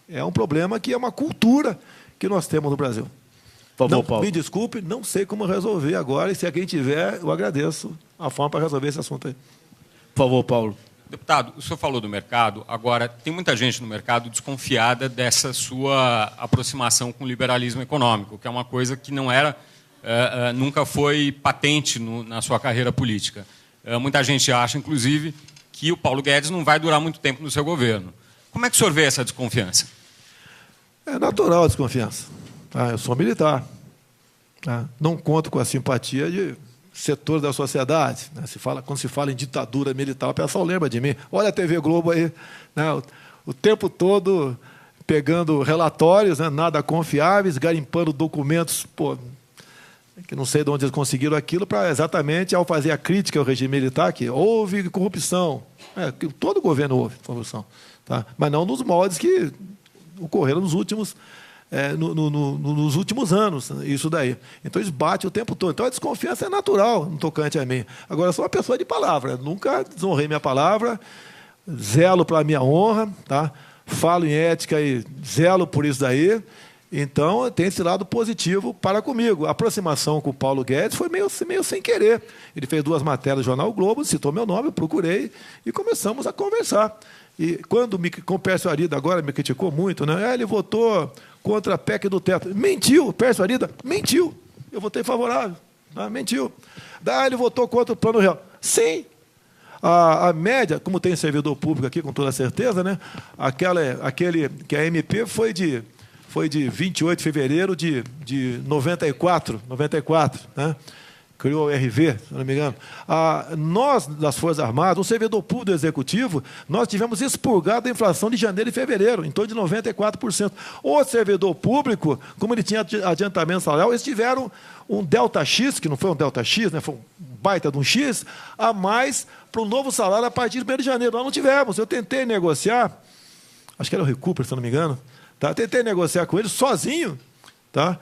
É um problema que é uma cultura que nós temos no Brasil. Por favor, Não, Paulo. me desculpe, não sei como resolver agora, e se alguém tiver, eu agradeço a forma para resolver esse assunto aí. Por favor, Paulo. Deputado, o senhor falou do mercado, agora tem muita gente no mercado desconfiada dessa sua aproximação com o liberalismo econômico, que é uma coisa que não era, nunca foi patente na sua carreira política. Muita gente acha, inclusive, que o Paulo Guedes não vai durar muito tempo no seu governo. Como é que o senhor vê essa desconfiança? É natural a desconfiança. Tá? Eu sou militar. Tá? Não conto com a simpatia de setores da sociedade. Né? Quando se fala em ditadura militar, o pessoal lembra de mim. Olha a TV Globo aí, né? O tempo todo pegando relatórios, né? Nada confiáveis, garimpando documentos, que não sei de onde eles conseguiram aquilo, para exatamente, ao fazer a crítica ao regime militar, que houve corrupção. Que todo governo houve corrupção. Tá? Mas não nos moldes que ocorreram nos últimos nos últimos anos, isso daí. Então, eles batem o tempo todo. Então, a desconfiança é natural no tocante a mim. Agora, eu sou uma pessoa de palavra. Nunca desonrei minha palavra, zelo pela minha honra, tá? Falo em ética e zelo por isso daí. Então, tem esse lado positivo para comigo. A aproximação com o Paulo Guedes foi meio sem querer. Ele fez 2 matérias do Jornal o Globo, citou meu nome, eu procurei e começamos a conversar. E quando com o Pércio Arida agora me criticou muito, né? Ele votou contra a PEC do teto. Mentiu, o Pércio Arida mentiu. Eu votei favorável. Tá? Mentiu. Daí ele votou contra o Plano Real. Sim. A média, como tem servidor público aqui, com toda certeza, né? Aquele que a MP foi de 28 de fevereiro de 94, né? Criou o RV, se não me engano. Nós, das Forças Armadas, o servidor público do Executivo, nós tivemos expurgado a inflação de janeiro e fevereiro, em torno de 94%. O servidor público, como ele tinha adiantamento salarial, eles tiveram um delta X, que não foi um delta X, né? Foi um baita de um X, a mais para o novo salário a partir de 1º de janeiro. Nós não tivemos. Eu tentei negociar, acho que era o Recupero, se não me engano, tá? Tentei negociar com ele sozinho, tá?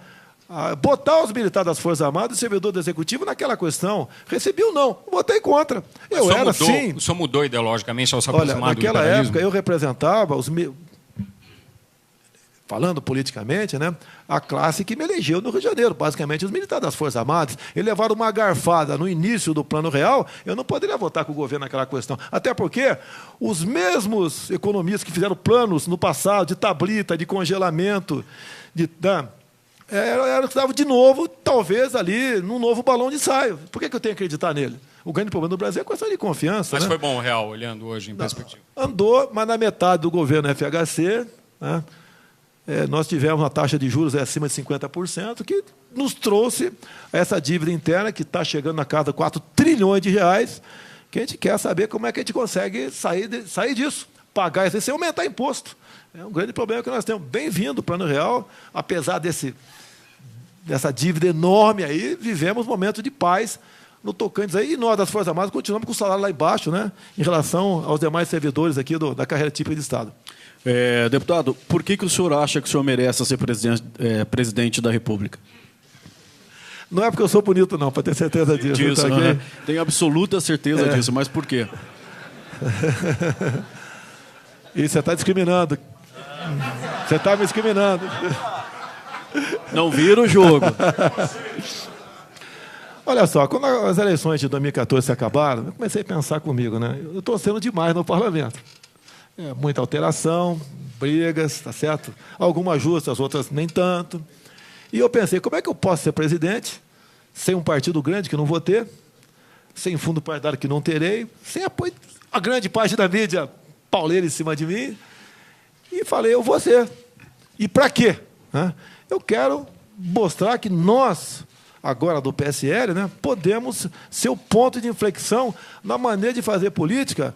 Botar os militares das Forças Armadas e o servidor do Executivo naquela questão. Recebi ou não? Votei contra. Eu era assim. O senhor mudou ideologicamente ao se aproximar do naquela liberalismo? época eu representava, falando politicamente, né, a classe que me elegeu no Rio de Janeiro, basicamente os militares das Forças Armadas. Eles levaram uma garfada no início do Plano Real, eu não poderia votar com o governo naquela questão. Até porque os mesmos economistas que fizeram planos no passado de tablita, de congelamento, era que estavam de novo, talvez ali, num novo balão de ensaio. Por que eu tenho que acreditar nele? O grande problema do Brasil é a questão de confiança. Mas né? foi bom o real, olhando hoje em perspectiva. Andou, mas na metade do governo FHC, né, nós tivemos uma taxa de juros acima de 50%, que nos trouxe essa dívida interna, que está chegando na casa de 4 trilhões de reais, que a gente quer saber como é que a gente consegue sair disso, pagar isso sem aumentar imposto. É um grande problema que nós temos. Bem-vindo o Plano Real, apesar dessa dívida enorme aí, vivemos momentos de paz no tocante aí, e nós das Forças Armadas continuamos com o salário lá embaixo, né, em relação aos demais servidores aqui da carreira típica de Estado. Deputado, por que o senhor acha que o senhor merece ser presidente da República? Não é porque eu sou bonito, não, para ter certeza disso. Tá, okay? Tenho absoluta certeza disso, mas por quê? E você está discriminando. Você está me discriminando. Não vira o jogo. Olha só, quando as eleições de 2014 se acabaram, eu comecei a pensar comigo, né? Eu estou sendo demais no parlamento. Muita alteração, brigas, tá certo? Algumas justas, outras nem tanto. E eu pensei, como é que eu posso ser presidente sem um partido grande que não vou ter, sem fundo partidário que não terei, sem apoio, a grande parte da mídia pauleira em cima de mim? E falei, eu vou ser. E para quê? Eu quero mostrar que nós, agora do PSL, né, podemos ser o ponto de inflexão na maneira de fazer política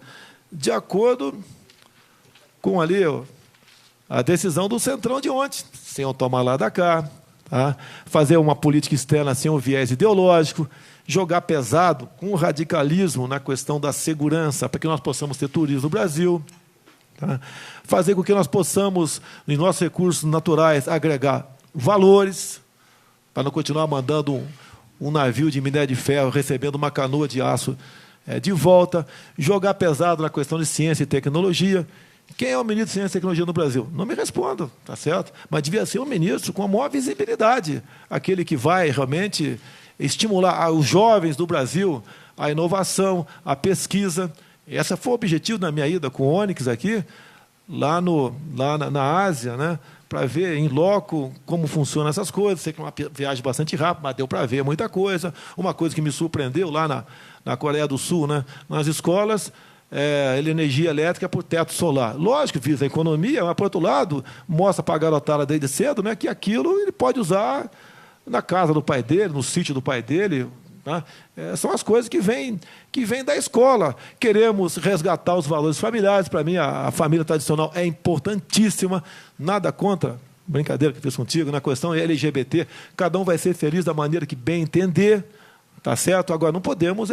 de acordo com ali a decisão do Centrão de ontem, sem eu tomar lá da cá, tá? Fazer uma política externa sem um viés ideológico, jogar pesado com o radicalismo na questão da segurança, para que nós possamos ter turismo no Brasil. Tá? Fazer com que nós possamos, nos nossos recursos naturais, agregar valores, para não continuar mandando um navio de minério de ferro, recebendo uma canoa de aço de volta, jogar pesado na questão de ciência e tecnologia. Quem é o ministro de Ciência e Tecnologia no Brasil? Não me respondo, tá certo? Mas devia ser um ministro com a maior visibilidade, aquele que vai realmente estimular os jovens do Brasil, a inovação, a pesquisa. Esse foi o objetivo da minha ida com o Onyx aqui, lá na Ásia, né? Para ver em loco como funcionam essas coisas. Sei que é uma viagem bastante rápida, mas deu para ver muita coisa. Uma coisa que me surpreendeu lá na Coreia do Sul, né? Nas escolas, energia elétrica por teto solar. Lógico que fiz a economia, mas, por outro lado, mostra para a garotada desde cedo, né, que aquilo ele pode usar na casa do pai dele, no sítio do pai dele. Tá? São as coisas que vêm da escola. Queremos resgatar os valores familiares. Para mim, a família tradicional é importantíssima. Nada contra, brincadeira que eu fiz contigo, na questão LGBT. Cada um vai ser feliz da maneira que bem entender. Tá certo? Agora, não podemos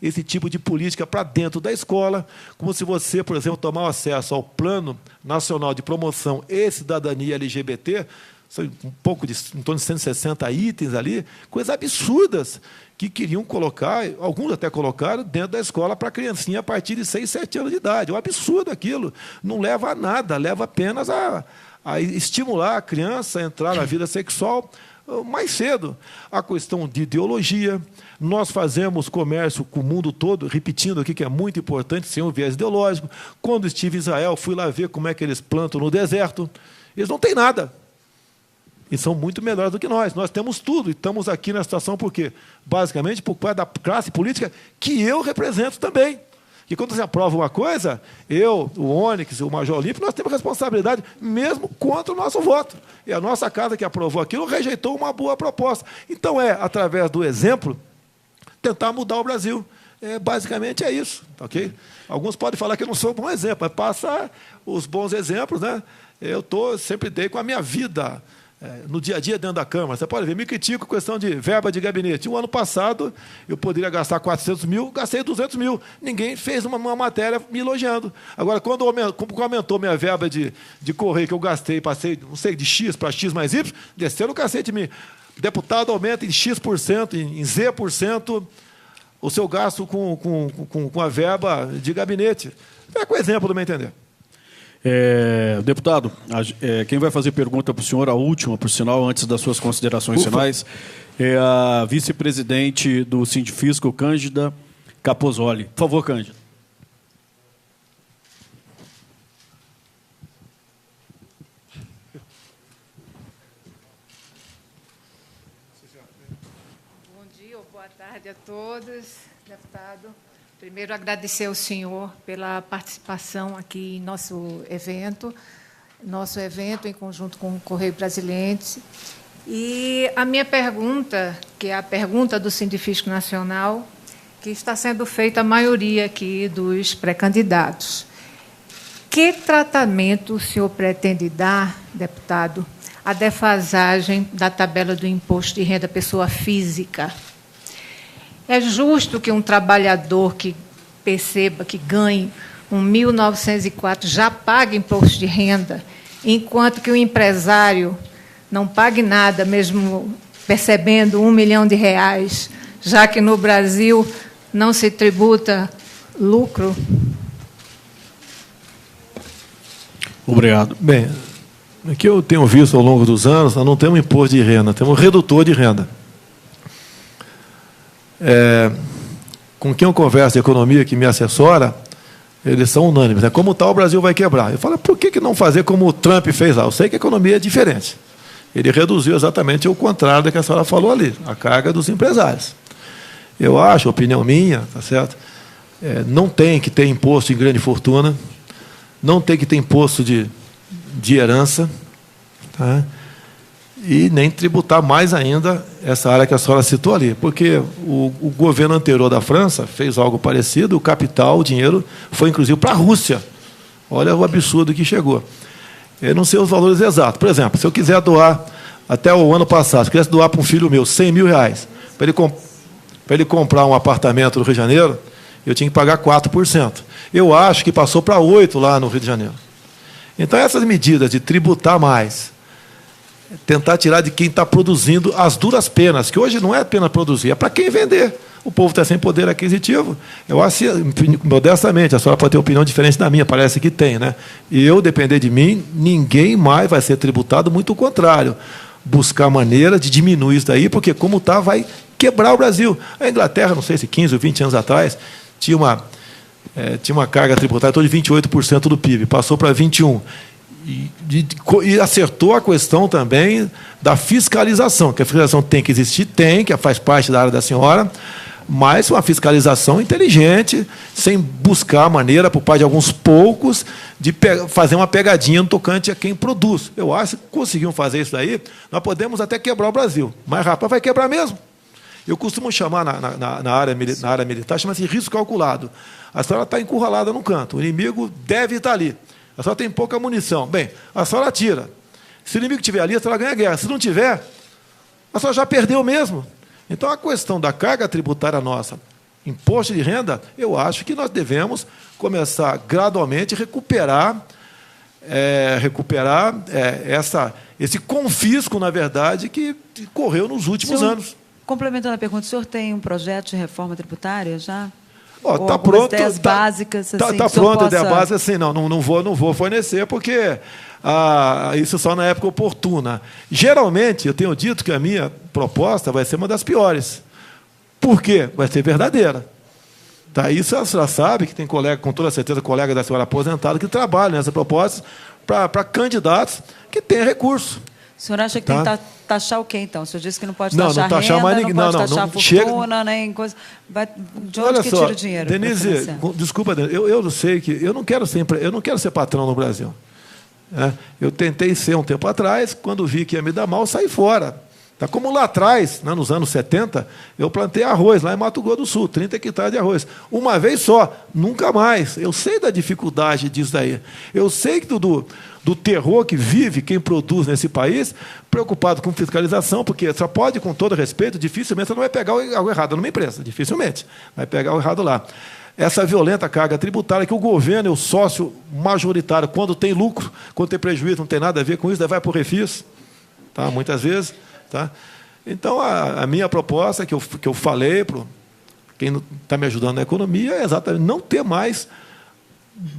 esse tipo de política para dentro da escola, como se você, por exemplo, tomar acesso ao Plano Nacional de Promoção e Cidadania LGBT, um pouco em torno de 160 itens ali, coisas absurdas que queriam colocar, alguns até colocaram, dentro da escola para a criancinha a partir de 6, 7 anos de idade. É um absurdo aquilo. Não leva a nada, leva apenas a estimular a criança a entrar na vida sexual mais cedo. A questão de ideologia. Nós fazemos comércio com o mundo todo, repetindo aqui que é muito importante, sem um viés ideológico. Quando estive em Israel, fui lá ver como é que eles plantam no deserto. Eles não têm nada. E são muito melhores do que nós. Nós temos tudo. E estamos aqui na situação por quê? Basicamente por causa da classe política que eu represento também. Que quando você aprova uma coisa, eu, o Onyx, o Major Olímpio, nós temos responsabilidade mesmo contra o nosso voto. E a nossa casa que aprovou aquilo rejeitou uma boa proposta. Então, através do exemplo, tentar mudar o Brasil. Basicamente é isso. Ok? Alguns podem falar que eu não sou um bom exemplo, mas passa os bons exemplos, né? Eu sempre dei com a minha vida. No dia a dia dentro da Câmara. Você pode ver, me critico questão de verba de gabinete. O ano passado, eu poderia gastar 400 mil, gastei 200 mil. Ninguém fez uma matéria me elogiando. Agora, quando aumentou minha verba de correio que eu gastei, passei, não sei, de X para X mais Y, desceram o cacete de mim. Deputado aumenta em X%, em Z%, o seu gasto com a verba de gabinete. Com o exemplo do meu entender. Deputado, quem vai fazer pergunta para o senhor, a última, por sinal, antes das suas considerações finais, é a vice-presidente do Sindifisco, Cândida Capozoli. Por favor, Cândida. Bom dia ou boa tarde a todos, deputado. Primeiro, agradecer ao senhor pela participação aqui em nosso evento em conjunto com o Correio Brasiliense. E a minha pergunta, que é a pergunta do Sindifisco Nacional, que está sendo feita a maioria aqui dos pré-candidatos. Que tratamento o senhor pretende dar, deputado, à defasagem da tabela do imposto de renda pessoa física? É justo que um trabalhador que perceba que ganhe 1.904 já pague imposto de renda, enquanto que o empresário não pague nada, mesmo percebendo R$1 milhão, já que no Brasil não se tributa lucro? Obrigado. Bem, o que eu tenho visto ao longo dos anos, nós não temos imposto de renda, temos redutor de renda. Com quem eu converso de economia que me assessora, eles são unânimes. Né? Como tal, o Brasil vai quebrar. Eu falo, por que não fazer como o Trump fez lá? Eu sei que a economia é diferente. Ele reduziu exatamente o contrário do que a senhora falou ali, a carga dos empresários. Eu acho, opinião minha, tá certo? Não tem que ter imposto em grande fortuna, não tem que ter imposto de herança, tá? E nem tributar mais ainda essa área que a senhora citou ali, porque o governo anterior da França fez algo parecido, o capital, o dinheiro, foi inclusive para a Rússia. Olha o absurdo que chegou. Eu não sei os valores exatos. Por exemplo, se eu quiser doar, até o ano passado, se eu quisesse doar para um filho meu R$100 mil, para ele comprar um apartamento no Rio de Janeiro, eu tinha que pagar 4%. Eu acho que passou para 8% lá no Rio de Janeiro. Então, essas medidas de tributar mais, tentar tirar de quem está produzindo as duras penas, que hoje não é pena produzir, é para quem vender. O povo está sem poder aquisitivo. Eu acho, modestamente, a senhora pode ter opinião diferente da minha, parece que tem, né? E eu, depender de mim, ninguém mais vai ser tributado, muito o contrário. Buscar maneira de diminuir isso daí, porque como está, vai quebrar o Brasil. A Inglaterra, não sei se 15 ou 20 anos atrás, tinha uma carga tributária de 28% do PIB, passou para 21%. E acertou a questão também da fiscalização, que a fiscalização tem que existir, que faz parte da área da senhora, mas uma fiscalização inteligente, sem buscar a maneira, por parte de alguns poucos, de fazer uma pegadinha no tocante a quem produz. Eu acho que conseguimos fazer isso daí, nós podemos até quebrar o Brasil. Mas, rapaz, vai quebrar mesmo. Eu costumo chamar na área militar, chama-se risco calculado. A senhora está encurralada num canto, o inimigo deve estar ali. A senhora tem pouca munição. Bem, a senhora atira. Se o inimigo estiver ali, a senhora ganha a guerra. Se não tiver, a senhora já perdeu mesmo. Então, a questão da carga tributária nossa, imposto de renda, eu acho que nós devemos começar gradualmente a recuperar esse confisco, na verdade, que correu nos últimos anos. Complementando a pergunta, o senhor tem um projeto de reforma tributária já? Está pronto. Ideias básicas, assim, está pronto, a ideia básica, assim, não vou fornecer, porque isso só na época oportuna. Geralmente, eu tenho dito que a minha proposta vai ser uma das piores. Por quê? Vai ser verdadeira. Tá? Isso a senhora sabe, que tem colega, com toda certeza, colega da senhora aposentada, que trabalham nessa proposta para candidatos que têm recurso. O senhor acha que tem que taxar o quê, então? O senhor disse que não pode não taxar taxar renda, mais ninguém, não pode taxar fortuna, chega... nem coisa... De onde Olha que só, tira o dinheiro? Denise, desculpa, eu não sei que... Eu não quero ser patrão no Brasil. Eu tentei ser um tempo atrás, quando vi que ia me dar mal, saí fora. Tá? Como lá atrás, nos anos 70, eu plantei arroz lá em Mato Grosso do Sul, 30 hectares de arroz. Uma vez só, nunca mais. Eu sei da dificuldade disso daí. Eu sei que do terror que vive quem produz nesse país, preocupado com fiscalização, porque só pode, com todo respeito, dificilmente você não vai pegar algo errado numa empresa, dificilmente. Vai pegar o errado lá. Essa violenta carga tributária que o governo é o sócio majoritário, quando tem lucro, quando tem prejuízo, não tem nada a ver com isso, daí vai para o refis, tá? Muitas vezes. Tá? Então, a minha proposta, que eu falei para quem está me ajudando na economia, é exatamente não ter mais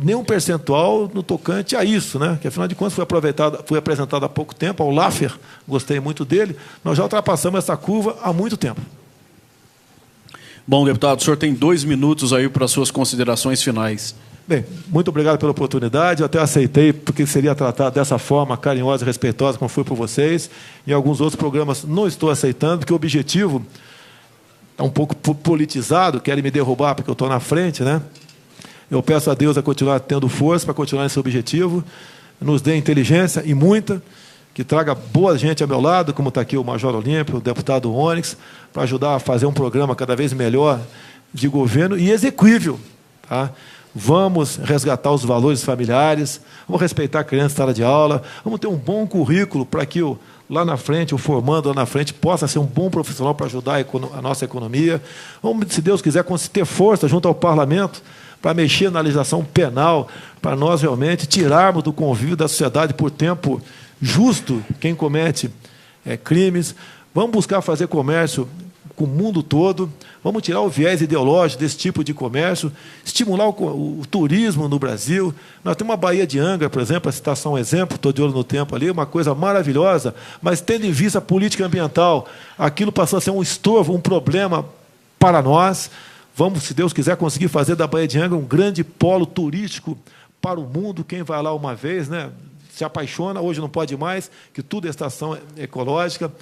nenhum percentual no tocante a isso, né? Que, afinal de contas, foi apresentado há pouco tempo, ao Laffer, gostei muito dele, nós já ultrapassamos essa curva há muito tempo. Bom, deputado, o senhor tem 2 minutos aí para as suas considerações finais. Bem, muito obrigado pela oportunidade. Eu até aceitei, porque seria tratado dessa forma carinhosa e respeitosa, como foi por vocês. Em alguns outros programas não estou aceitando, porque o objetivo é um pouco politizado, querem me derrubar porque eu estou na frente, né? Eu peço a Deus a continuar tendo força para continuar esse objetivo, nos dê inteligência e muita, que traga boa gente ao meu lado, como está aqui o Major Olímpio, o deputado Onyx, para ajudar a fazer um programa cada vez melhor de governo e execuível, tá? Vamos resgatar os valores familiares, vamos respeitar a criança em sala de aula, vamos ter um bom currículo para que lá na frente, o formando lá na frente, possa ser um bom profissional para ajudar a nossa economia. Vamos, se Deus quiser, ter força junto ao parlamento para mexer na legislação penal, para nós realmente tirarmos do convívio da sociedade por tempo justo quem comete crimes. Vamos buscar fazer comércio com o mundo todo, vamos tirar o viés ideológico desse tipo de comércio, estimular o turismo no Brasil. Nós temos uma Baía de Angra, por exemplo, a citar só um exemplo, estou de olho no tempo ali, uma coisa maravilhosa, mas tendo em vista a política ambiental, aquilo passou a ser um estorvo, um problema para nós. Vamos, se Deus quiser, conseguir fazer da Baía de Angra um grande polo turístico para o mundo. Quem vai lá uma vez, né, se apaixona, hoje não pode mais, que tudo é estação ecológica.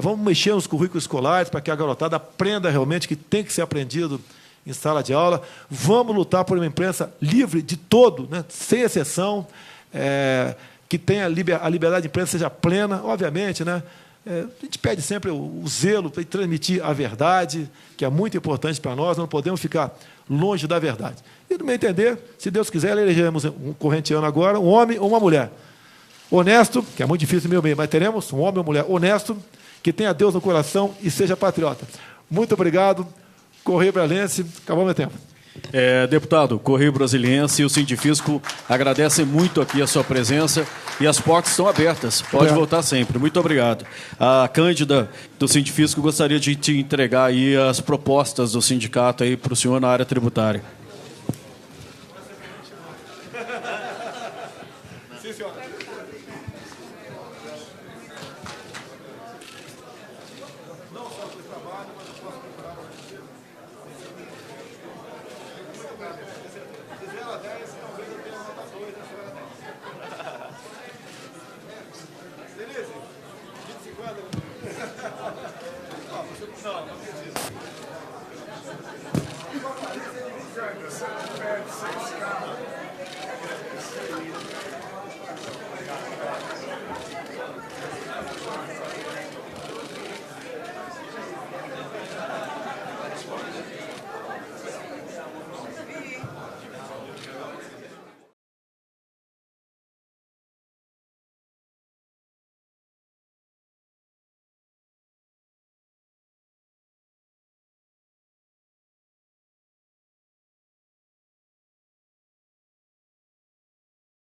Vamos mexer nos currículos escolares para que a garotada aprenda realmente que tem que ser aprendido em sala de aula. Vamos lutar por uma imprensa livre de todo, né, sem exceção, que tenha a liberdade de imprensa seja plena, obviamente, né? A gente pede sempre o zelo para transmitir a verdade, que é muito importante para nós, não podemos ficar longe da verdade. E, no meu entender, se Deus quiser, elegeremos um correntiano agora, um homem ou uma mulher honesto, que é muito difícil no meu meio, mas teremos um homem ou mulher honesto, que tenha Deus no coração e seja patriota. Muito obrigado. Correio Bralense, acabou meu tempo. Deputado, Correio Brasiliense e o Sindifisco agradecem muito aqui a sua presença e as portas estão abertas. Pode voltar sempre. Muito obrigado. A Cândida do Sindifisco gostaria de te entregar aí as propostas do sindicato aí para o senhor na área tributária.